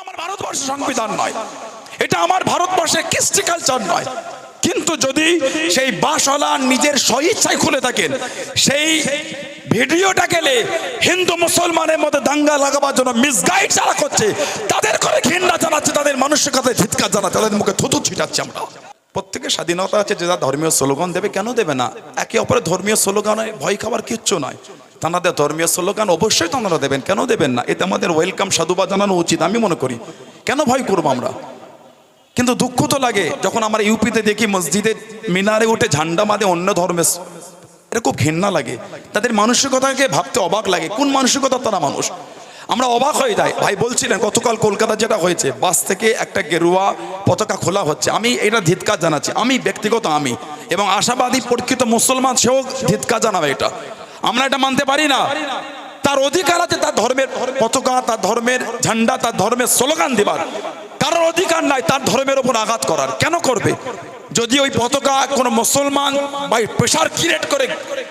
আমার ভারতবর্ষের সংবিধান নয়, এটা আমার ভারতবর্ষের কৃষ্টি কালচার নয়। কিন্তু যদি সেই বাসওয়ালা নিজের স্বইচ্ছায় খুলে থাকেন, সেই ভিডিওটা গেলে হিন্দু মুসলমানের মধ্যে দাঙ্গা লাগাবার জন্য মিসগাইড যারা করছে তাদের করে ঘৃণা জানাচ্ছে, তাদের মানসিকতায় ধিক্কার জানাচ্ছে, তাদের মুখে থুতু ছিটাচ্ছে। আমরা প্রত্যেকের স্বাধীনতা আছে, যে যারা ধর্মীয় স্লোগান দেবে, কেন দেবে না? একে অপরের ধর্মীয় স্লোগানে ভয় খাবার কিচ্ছু নয়। তাদের ধর্মীয় স্লোগান অবশ্যই তারা দেবেন, কেন দেবেন না? এতে আমাদের ওয়েলকাম, সাধুবাদ জানানো উচিত আমি মনে করি। কেন ভয় করবো আমরা? কিন্তু দুঃখ তো লাগে যখন আমরা ইউপিতে দেখি মসজিদের মিনারে উঠে ঝান্ডা বাঁধে অন্য ধর্মের, এটা খুব ঘৃণা লাগে। তাদের মানসিকতাকে ভাবতে অবাক লাগে, কোন মানসিকতা তারা মানুষ, আমরা অবাক হয়ে যাই। ভাই বলছিলেন গতকাল কলকাতা যেটা হয়েছে, বাস থেকে একটা গেরুয়া পতাকা খোলা হচ্ছে, আমি এটা ধিক্কার জানাচ্ছি, আমি ব্যক্তিগত আমি এবং আশাবাদী প্রকৃত মুসলমান সেও ধিক্কার জানাবে। এটা আমরা এটা মানতে পারি না। তার অধিকার আছে তার ধর্মের পতাকা, তার ধর্মের ঝান্ডা, তার ধর্মের স্লোগান দিবার, কারোর অধিকার নাই তার ধর্মের ওপর আঘাত করার। কেন করবে? যদি ওই পতাকা কোনো মুসলমান বা প্রেশার ক্রিয়েট করে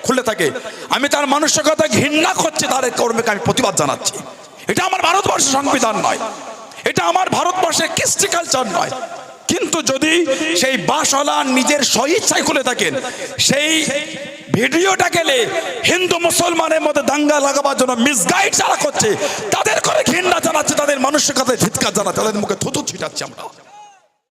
খুলে থাকে, আমি তার মানসিকতা ঘৃণা করছি, তার কর্মকে আমি প্রতিবাদ জানাচ্ছি। এটা আমার ভারতবর্ষের সংবিধান নয়, এটা আমার ভারতবর্ষের কৃষ্টি কালচার নয়। কিন্তু যদি সেই বাসওয়ালা নিজের স্বইচ্ছায় খুলে থাকেন, সেই ভিডিওটা গেলে হিন্দু মুসলমানের মধ্যে দাঙ্গা লাগাবার জন্য মিসগাইড যারা করছে তাদের করে ঘৃণা জানাচ্ছে, তাদের মানসিকতায় ধিক্কার জানাচ্ছে, তাদের মুখে থুতু ছিটাচ্ছে। আমরা